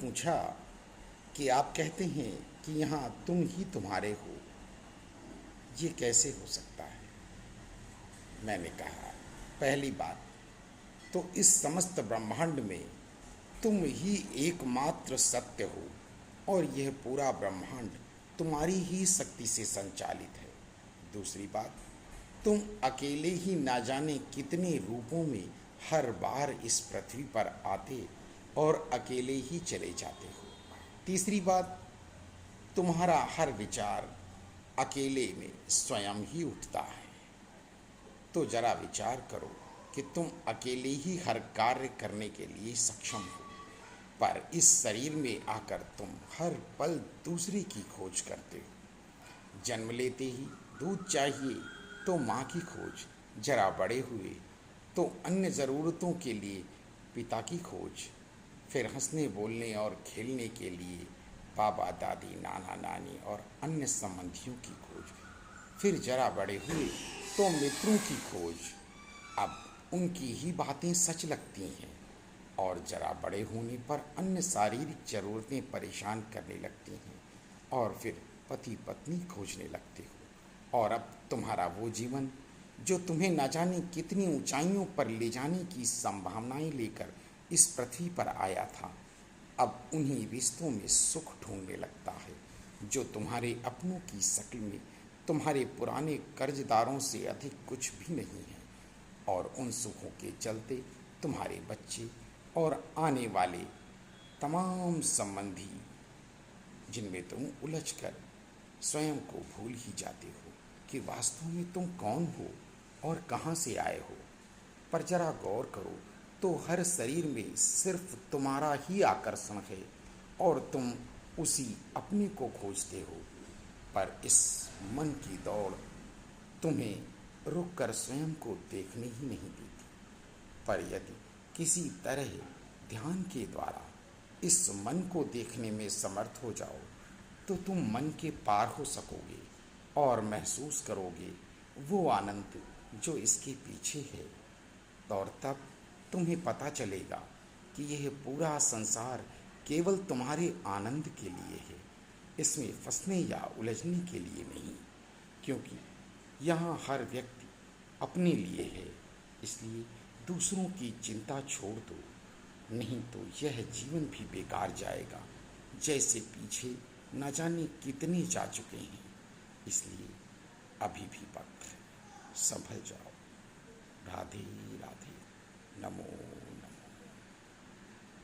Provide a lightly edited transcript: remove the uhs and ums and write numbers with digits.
पूछा कि आप कहते हैं कि यहाँ तुम ही तुम्हारे हो, ये कैसे हो सकता है। मैंने कहा, पहली बात तो इस समस्त ब्रह्मांड में तुम ही एकमात्र सत्य हो और यह पूरा ब्रह्मांड तुम्हारी ही शक्ति से संचालित है। दूसरी बात, तुम अकेले ही ना जाने कितने रूपों में हर बार इस पृथ्वी पर आते और अकेले ही चले जाते हो। तीसरी बात, तुम्हारा हर विचार अकेले में स्वयं ही उठता है। तो जरा विचार करो कि तुम अकेले ही हर कार्य करने के लिए सक्षम हो, पर इस शरीर में आकर तुम हर पल दूसरे की खोज करते हो। जन्म लेते ही दूध चाहिए तो माँ की खोज, जरा बड़े हुए तो अन्य ज़रूरतों के लिए पिता की खोज, फिर हंसने बोलने और खेलने के लिए बाबा दादी नाना नानी और अन्य संबंधियों की खोज, फिर जरा बड़े हुए तो मित्रों की खोज। अब उनकी ही बातें सच लगती हैं और जरा बड़े होने पर अन्य शारीरिक ज़रूरतें परेशान करने लगती हैं और फिर पति पत्नी खोजने लगते हो। और अब तुम्हारा वो जीवन जो तुम्हें न जाने कितनी ऊंचाइयों पर ले जाने की संभावनाएं लेकर इस पृथ्वी पर आया था, अब उन्हीं रिश्तों में सुख ढूंढने लगता है जो तुम्हारे अपनों की शक्ल में तुम्हारे पुराने कर्जदारों से अधिक कुछ भी नहीं है। और उन सुखों के चलते तुम्हारे बच्चे और आने वाले तमाम संबंधी, जिनमें तुम उलझकर स्वयं को भूल ही जाते हो कि वास्तव में तुम कौन हो और कहाँ से आए हो। पर जरा गौर करो तो हर शरीर में सिर्फ तुम्हारा ही आकर्षण है और तुम उसी अपने को खोजते हो। पर इस मन की दौड़ तुम्हें रुककर स्वयं को देखने ही नहीं देती। पर यदि किसी तरह ध्यान के द्वारा इस मन को देखने में समर्थ हो जाओ तो तुम मन के पार हो सकोगे और महसूस करोगे वो आनंद जो इसके पीछे है। और तब तुम्हें पता चलेगा कि यह पूरा संसार केवल तुम्हारे आनंद के लिए है, इसमें फंसने या उलझने के लिए नहीं। क्योंकि यहाँ हर व्यक्ति अपने लिए है, इसलिए दूसरों की चिंता छोड़ दो, नहीं तो यह जीवन भी बेकार जाएगा जैसे पीछे न जाने कितने जा चुके हैं। इसलिए अभी भी वक्त है, संभल जाओ। राधे राधे, नमो